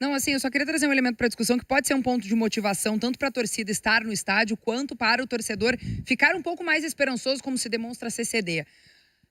Não, assim, eu só queria trazer um elemento para a discussão que pode ser um ponto de motivação tanto para a torcida estar no estádio quanto para o torcedor ficar um pouco mais esperançoso, como se demonstra a CCD.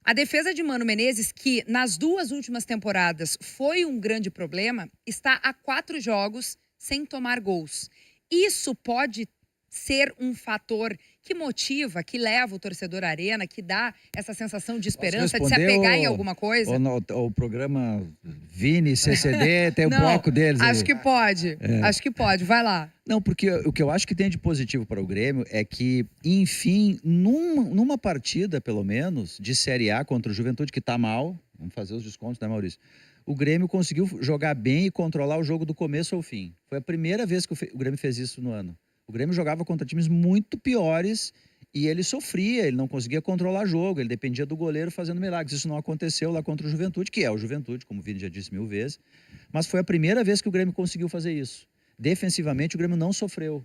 A defesa de Mano Menezes, que nas 2 últimas temporadas foi um grande problema, está a 4 jogos sem tomar gols. Isso pode ser um fator que motiva, que leva o torcedor à arena, que dá essa sensação de esperança, de se apegar em alguma coisa? O programa Vini, CCD, tem o bloco deles aí. Acho que pode, acho que pode, vai lá. Não, porque o que eu acho que tem de positivo para o Grêmio é que, enfim, numa partida, pelo menos, de Série A contra o Juventude, que tá mal, vamos fazer os descontos, né, Maurício? O Grêmio conseguiu jogar bem e controlar o jogo do começo ao fim. Foi a primeira vez que o Grêmio fez isso no ano. O Grêmio jogava contra times muito piores e ele sofria, ele não conseguia controlar jogo, ele dependia do goleiro fazendo milagres. Isso não aconteceu lá contra o Juventude, que é o Juventude, como o Vini já disse 1000 vezes, mas foi a primeira vez que o Grêmio conseguiu fazer isso. Defensivamente, o Grêmio não sofreu.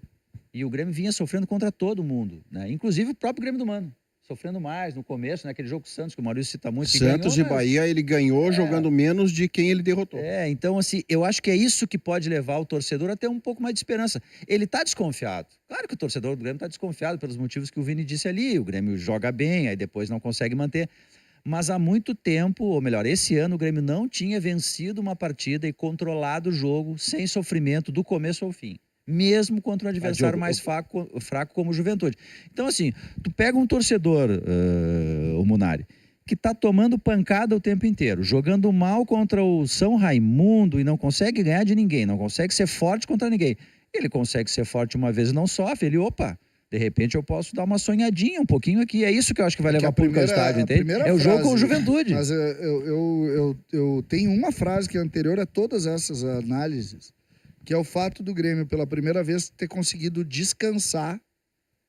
E o Grêmio vinha sofrendo contra todo mundo, né? Inclusive o próprio Grêmio do Mano. Sofrendo mais no começo, naquele jogo com o Santos, que o Maurício cita muito. Santos ganhou, e Bahia, ele ganhou jogando menos de quem ele derrotou. Então assim, eu acho que é isso que pode levar o torcedor a ter um pouco mais de esperança. Ele está desconfiado. Claro que o torcedor do Grêmio está desconfiado pelos motivos que o Vini disse ali. O Grêmio joga bem, aí depois não consegue manter. Mas há muito tempo, ou melhor, esse ano o Grêmio não tinha vencido uma partida e controlado o jogo sem sofrimento do começo ao fim. Mesmo contra um adversário mais fraco como o Juventude. Então, assim, tu pega um torcedor, o Munari, que tá tomando pancada o tempo inteiro, jogando mal contra o São Raimundo e não consegue ganhar de ninguém, não consegue ser forte contra ninguém. Ele consegue ser forte uma vez e não sofre, ele, opa, de repente eu posso dar uma sonhadinha um pouquinho aqui. É isso que eu acho que vai levar o público ao estádio, entende? É o jogo com o Juventude. Mas eu tenho uma frase que é anterior a todas essas análises, que é o fato do Grêmio, pela primeira vez, ter conseguido descansar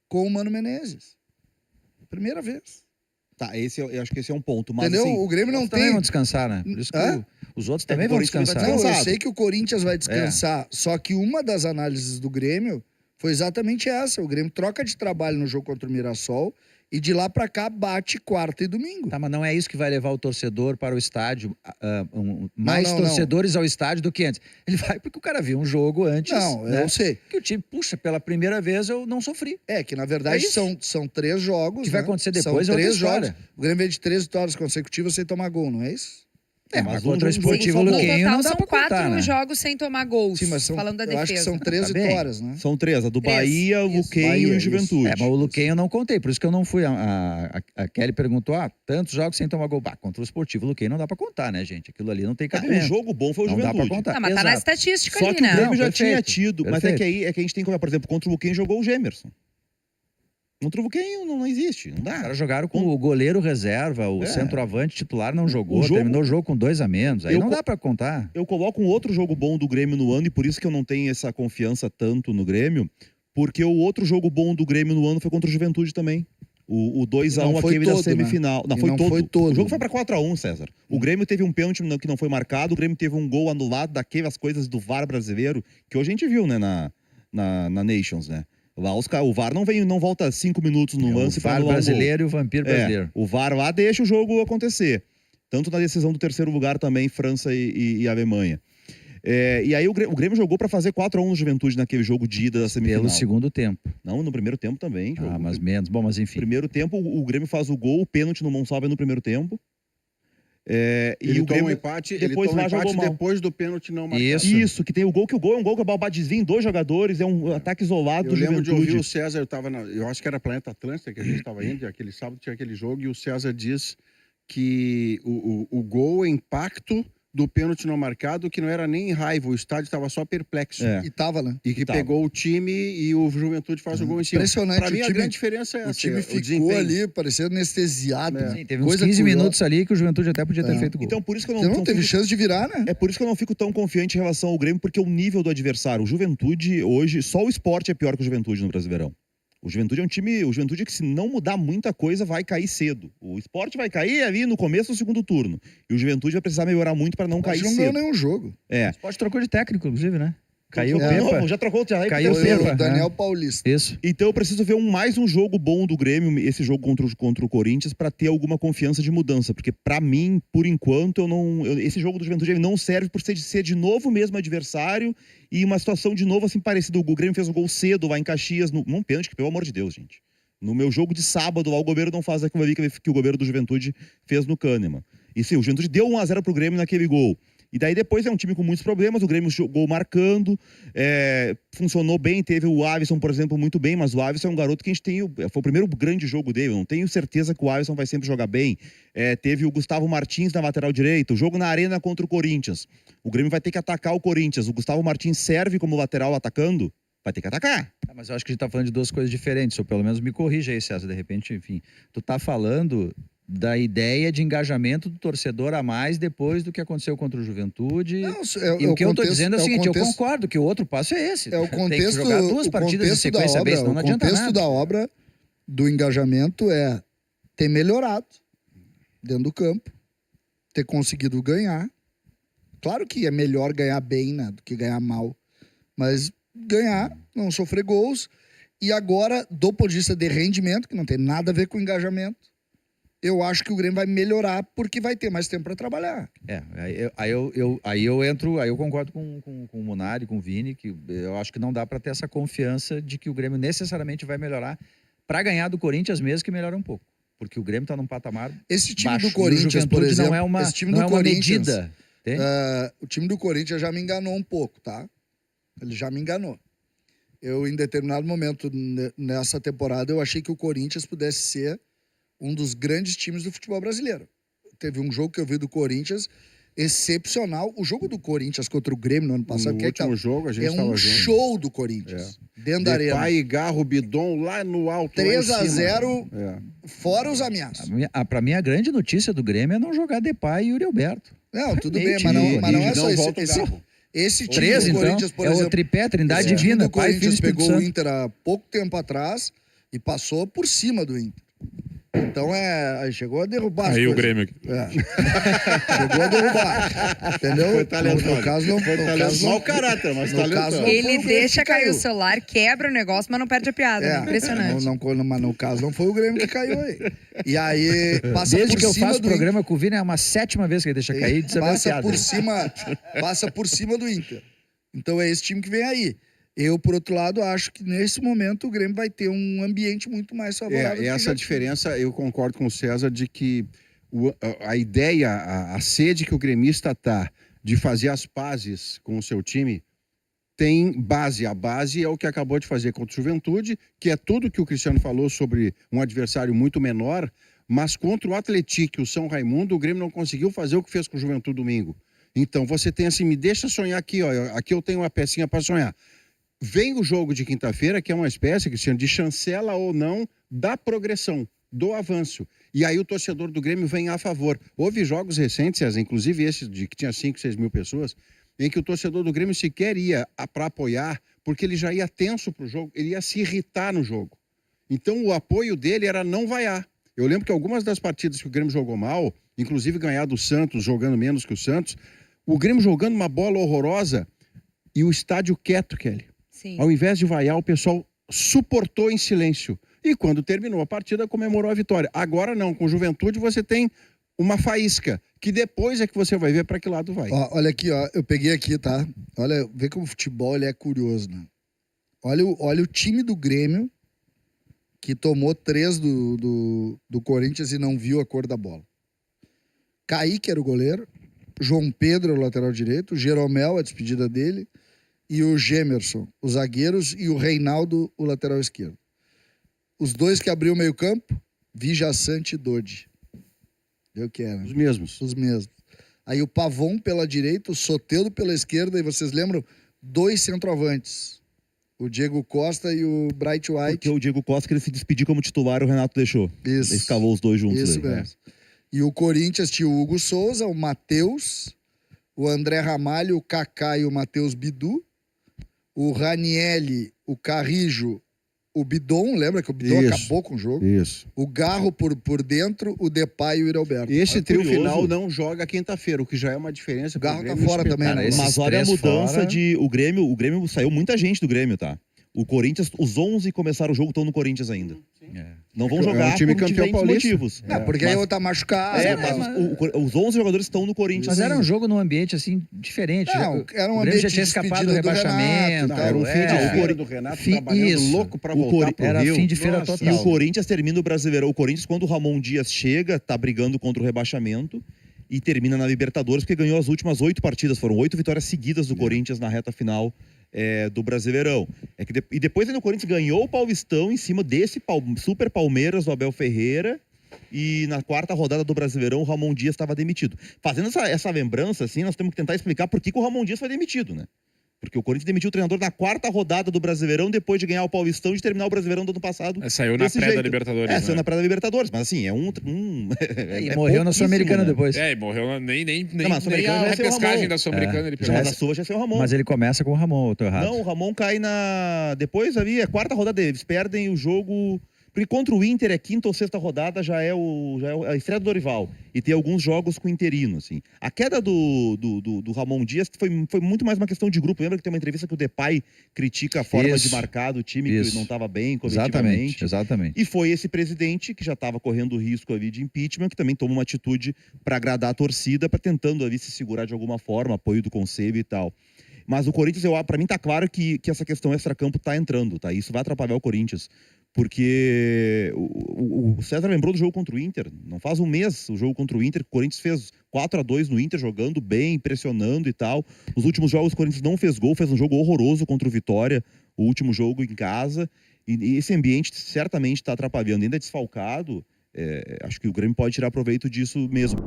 com o Mano Menezes. Primeira vez. Tá, eu acho que esse é um ponto. Mas, entendeu? Assim, o Grêmio não tem... também vão descansar, né? Por isso que os outros também vão descansar. Não, eu sei que o Corinthians vai descansar, só que uma das análises do Grêmio foi exatamente essa. O Grêmio troca de trabalho no jogo contra o Mirassol e de lá pra cá bate quarta e domingo. Tá, mas não é isso que vai levar o torcedor para o estádio, mais torcedores ao estádio do que antes. Ele vai porque o cara viu um jogo antes. Não, né? eu sei. Que o time, puxa, pela primeira vez eu não sofri. Que na verdade são 3 jogos. O que vai acontecer depois são é outra 3 história. jogos. O Grêmio veio de 3 vitórias consecutivas sem tomar gol, não é isso? Mas contra o Esportivo Luquinho não dá pra contar, são 4 né? jogos sem tomar gols, Sim, mas falando da eu defesa. acho que são 3 vitórias, né? São 3, a do Bahia, o Luquinho e o Juventude. Mas o Luquinho eu não contei, por isso que eu não fui. A Kelly perguntou, tantos jogos sem tomar gol. Contra o Esportivo, o Luquinho não dá pra contar, né, gente? Aquilo ali não tem cabimento. O jogo bom foi o Juventude. Não dá pra contar. Não, mas tá na estatística Só ali, que né? o Grêmio já perfeito, tinha tido. Mas é que aí a gente tem que olhar, por exemplo, contra o Luquinho jogou o Gemerson. Contra o Luquinho não existe, não dá. Os caras jogaram com o goleiro reserva, o centroavante titular não jogou, terminou o jogo com 2 a menos. Aí não dá pra contar. Eu coloco um outro jogo bom do Grêmio no ano e por isso que eu não tenho essa confiança tanto no Grêmio, porque o outro jogo bom do Grêmio no ano foi contra o Juventude também. O 2x1 aquele da semifinal. Né? Não, foi todo. O jogo foi pra 4x1, César. O Grêmio teve um pênalti que não foi marcado, o Grêmio teve um gol anulado daquelas coisas do VAR brasileiro, que hoje a gente viu, né, na Nations, né? Lá o VAR não volta 5 minutos no lance. O VAR brasileiro e o vampiro brasileiro. O VAR lá deixa o jogo acontecer. Tanto na decisão do 3º lugar também, França e Alemanha. E aí o Grêmio jogou para fazer 4x1 no Juventude naquele jogo de ida da semifinal. Pelo segundo tempo. Não, no primeiro tempo também. Mas menos. Bom, mas enfim. Primeiro tempo, o Grêmio faz o gol, o pênalti no Monsalve no primeiro tempo. E o Grêmio empate, depois depois do pênalti não marcado. Isso, que tem o gol é um gol que o Balba desvia em 2 jogadores, é um ataque isolado do Juventude. Eu lembro de ouvir o César, eu acho que era Planeta Atlântica que a gente estava indo, aquele sábado tinha aquele jogo, e o César diz que o gol é impacto do pênalti não marcado, que não era nem raiva, o estádio estava só perplexo. E tava, né? E que pegou o time e o Juventude faz o gol em cima. Impressionante. Pra mim, a grande diferença é essa. O time ficou ali, parecendo anestesiado. Sim, teve uns 15 minutos ali que o Juventude até podia ter feito gol. Então, por isso que eu não teve chance de virar, né? É por isso que eu não fico tão confiante em relação ao Grêmio, porque o nível do adversário, o Juventude hoje, só o Sport é pior que o Juventude no Brasileirão. O Juventude é um time, que se não mudar muita coisa vai cair cedo. O Sport vai cair ali no começo do segundo turno. E o Juventude vai precisar melhorar muito para não cair cedo. Não ganhou nenhum jogo. O Sport trocou de técnico, inclusive, né? Caiu o De Pepa. novo, já trocou o Thiago. Caiu Foi o Pepa, o Daniel né? Paulista. Isso. Então eu preciso ver mais um jogo bom do Grêmio, esse jogo contra o Corinthians, pra ter alguma confiança de mudança. Porque pra mim, por enquanto, esse jogo do Juventude ele não serve por ser de novo o mesmo adversário e uma situação de novo assim parecida. O Grêmio fez um gol cedo lá em Caxias, num pênalti, que pelo amor de Deus, gente. No meu jogo de sábado, lá, o goleiro não faz aquilo ali que o goleiro do Juventude fez no Kahneman. E sim, o Juventude deu 1-0 pro Grêmio naquele gol. E daí depois é um time com muitos problemas, o Grêmio jogou marcando, funcionou bem, teve o Alisson, por exemplo, muito bem, mas o Alisson é um garoto que a gente tem, foi o primeiro grande jogo dele, eu não tenho certeza que o Alisson vai sempre jogar bem. Teve o Gustavo Martins na lateral direita, o jogo na arena contra o Corinthians. O Grêmio vai ter que atacar o Corinthians, o Gustavo Martins serve como lateral atacando, vai ter que atacar. Mas eu acho que a gente tá falando de duas coisas diferentes, ou pelo menos me corrija aí, César, de repente, enfim. Tu tá falando da ideia de engajamento do torcedor a mais depois do que aconteceu contra o Juventude. Não, E o que eu tô contexto- dizendo é o o seguinte, eu contexto- concordo que o outro passo é esse. É o Tem contexto, que jogar duas o partidas em contexto da sequência obra, bem, senão não o adianta contexto nada. da obra do engajamento é ter melhorado dentro do campo, ter conseguido ganhar. Claro que é melhor ganhar bem, né, do que ganhar mal, mas ganhar, não sofrer gols. E agora, do ponto de vista de rendimento, que não tem nada a ver com engajamento, eu acho que o Grêmio vai melhorar porque vai ter mais tempo para trabalhar. Aí eu entro, aí eu concordo com o Munari, com o Vini, que eu acho que não dá para ter essa confiança de que o Grêmio necessariamente vai melhorar para ganhar do Corinthians mesmo, que melhora um pouco. Porque o Grêmio tá num patamar Esse time baixo. do Corinthians, E o por Juventude exemplo, não é uma, esse time não do é uma Corinthians, medida. Entende? o time do Corinthians já me enganou um pouco, tá? Ele já me enganou. Eu, em determinado momento nessa temporada, eu achei que o Corinthians pudesse ser um dos grandes times do futebol brasileiro. Teve um jogo que eu vi do Corinthians excepcional. O jogo do Corinthians contra o Grêmio no ano passado, No que é que último tá- jogo, a gente é estava um junto. show do Corinthians. Dentro da arena. Depay, Garro, Bidon lá no alto. lá em 3-0, cima. fora os ameaços. Pra mim, a grande notícia do Grêmio é não jogar Depay e Yuri Alberto. Não, tudo Meio bem, mas não, time, mas não é não só volta o esse Garro. esse time 13, do então, Corinthians, por é exemplo. o tripé, trindade Esse time divina, do Pai, Filho e Corinthians Espírito pegou o Santo. Inter há pouco tempo atrás e passou por cima do Inter. Então aí chegou a derrubar as Aí o coisas. Grêmio aqui. Chegou a derrubar. Entendeu? Foi talentoso. No caso, não. Foi no talentoso. caso, não- Mau caráter, mas no talentoso. caso, não foi o Ele Grêmio deixa que cair caiu. o celular, quebra o negócio, mas não perde a piada. né? Impressionante. Mas no caso não foi o Grêmio que caiu aí. E aí passa Desde por que eu cima faço do programa com o Vini, é uma 7ª vez que ele deixa cair. Inter. Desabaciado. Passa por cima do Inter. Então é esse time que vem aí. Eu, por outro lado, acho que nesse momento o Grêmio vai ter um ambiente muito mais favorável. do E que essa já diferença, eu concordo com o César de que a ideia, a sede que o gremista tá de fazer as pazes com o seu time tem base. A base é o que acabou de fazer contra o Juventude, que é tudo que o Cristiano falou sobre um adversário muito menor, mas contra o Atlético e o São Raimundo, o Grêmio não conseguiu fazer o que fez com o Juventude domingo. Então você tem assim, me deixa sonhar aqui, ó, aqui eu tenho uma pecinha para sonhar. Vem o jogo de quinta-feira, que é uma espécie, Cristiano, de chancela ou não da progressão, do avanço. E aí o torcedor do Grêmio vem a favor. Houve jogos recentes, César, inclusive esse de que tinha 5, 6 mil pessoas, em que o torcedor do Grêmio sequer ia para apoiar, porque ele já ia tenso pro jogo, ele ia se irritar no jogo. Então o apoio dele era não vaiar. Eu lembro que algumas das partidas que o Grêmio jogou mal, inclusive ganhar do Santos, jogando menos que o Santos, o Grêmio jogando uma bola horrorosa e o estádio quieto, Kelly. Sim. Ao invés de vaiar, o pessoal suportou em silêncio. E quando terminou a partida, comemorou a vitória. Agora não, com Juventude você tem uma faísca, que depois é que você vai ver para que lado vai. Ó, olha aqui, ó, eu peguei aqui, tá? Olha, vê como o futebol ele é curioso, né? Olha o time do Grêmio que tomou 3 do Corinthians e não viu a cor da bola. Kaique era o goleiro, João Pedro, o lateral direito, Jeromel, a despedida dele, e o Gemerson, os zagueiros, e o Reinaldo, o lateral esquerdo. Os dois que abriu o meio-campo, Vijaçante e Dodi. Deu que era. Os mesmos. Os mesmos. Aí o Pavon pela direita, o Soteldo pela esquerda, e vocês lembram? 2 centroavantes. O Diego Costa e o Bright White. Porque o Diego Costa queria se despedir como titular, o Renato deixou. Isso. Ele escalou os dois juntos. Isso aí. mesmo. E o Corinthians tinha o Hugo Souza, o Matheus, o André Ramalho, o Kaká e o Matheus Bidu, o Ranielli, o Carrijo O Bidon, lembra que o Bidon Isso. acabou com o jogo? Isso. O Garro por dentro, o Depay e o Iralberto. Esse Olha, trio curioso. final não joga quinta-feira, o que já é uma diferença. O Garro pro tá Grêmio fora também, espetacular. né? Esses Mas olha a três mudança fora- de. O Grêmio saiu muita gente do Grêmio, tá? O Corinthians, os 11 que começaram o jogo estão no Corinthians ainda. Não vão É um jogar time por campeão diferentes paulista. motivos. É, porque aí eu tá machucado. É, tá- mas os 11 jogadores estão no Corinthians Mas era um ainda. jogo num ambiente assim diferente. Não, era um o Grêmio ambiente já tinha de escapado do despedida do rebaixamento. Renato, Não, era um fim de é. feira do Renato Fim- trabalhando isso. louco pra O voltar Cori- pro era Rio. fim de feira Nossa, total. E o Corinthians termina o Brasileirão. O Corinthians, quando o Ramon Dias chega, tá brigando contra o rebaixamento e termina na Libertadores, porque ganhou as últimas 8 partidas. Foram 8 vitórias seguidas do Corinthians na reta final do Brasileirão. E depois ainda o Corinthians ganhou o Paulistão em cima desse super Palmeiras do Abel Ferreira. E na quarta rodada do Brasileirão, o Ramon Dias estava demitido. Fazendo essa lembrança, assim, nós temos que tentar explicar por que o Ramon Dias foi demitido, né? Porque o Corinthians demitiu o treinador na quarta rodada do Brasileirão, depois de ganhar o Paulistão e de terminar o Brasileirão do ano passado. Saiu na desse pré da jeito. Libertadores. Saiu né? na pré da Libertadores. Mas assim, E é morreu na pouquíssimo, Sul-Americana né? depois. É, e morreu nem Não, mas a Sul-Americana a já ia ser o repescagem Ramon. da Sul-Americana ele pegou. Já na sua já ser o Ramon. Mas ele começa com o Ramon, eu tô errado. Não, o Ramon cai na. Depois ali, é quarta rodada, eles perdem o jogo. Porque contra o Inter é quinta ou sexta rodada, já é a estreia do Dorival. E tem alguns jogos com o interino, assim. A queda do Ramon Dias foi muito mais uma questão de grupo. Lembra que tem uma entrevista que o Depay critica a forma Isso. de marcar do time, que Isso. não estava bem coletivamente. Exatamente. E foi esse presidente que já estava correndo o risco ali de impeachment, que também tomou uma atitude para agradar a torcida, para tentando ali se segurar de alguma forma, apoio do conselho e tal. Mas o Corinthians, para mim, tá claro que essa questão extracampo tá entrando, tá? Isso vai atrapalhar o Corinthians. Porque o César lembrou do jogo contra o Inter. Não faz um mês o jogo contra o Inter. O Corinthians fez 4-2 no Inter, jogando bem, pressionando e tal. Nos últimos jogos, o Corinthians não fez gol, fez um jogo horroroso contra o Vitória, o último jogo em casa. E esse ambiente certamente está atrapalhando. Ainda desfalcado, acho que o Grêmio pode tirar proveito disso mesmo.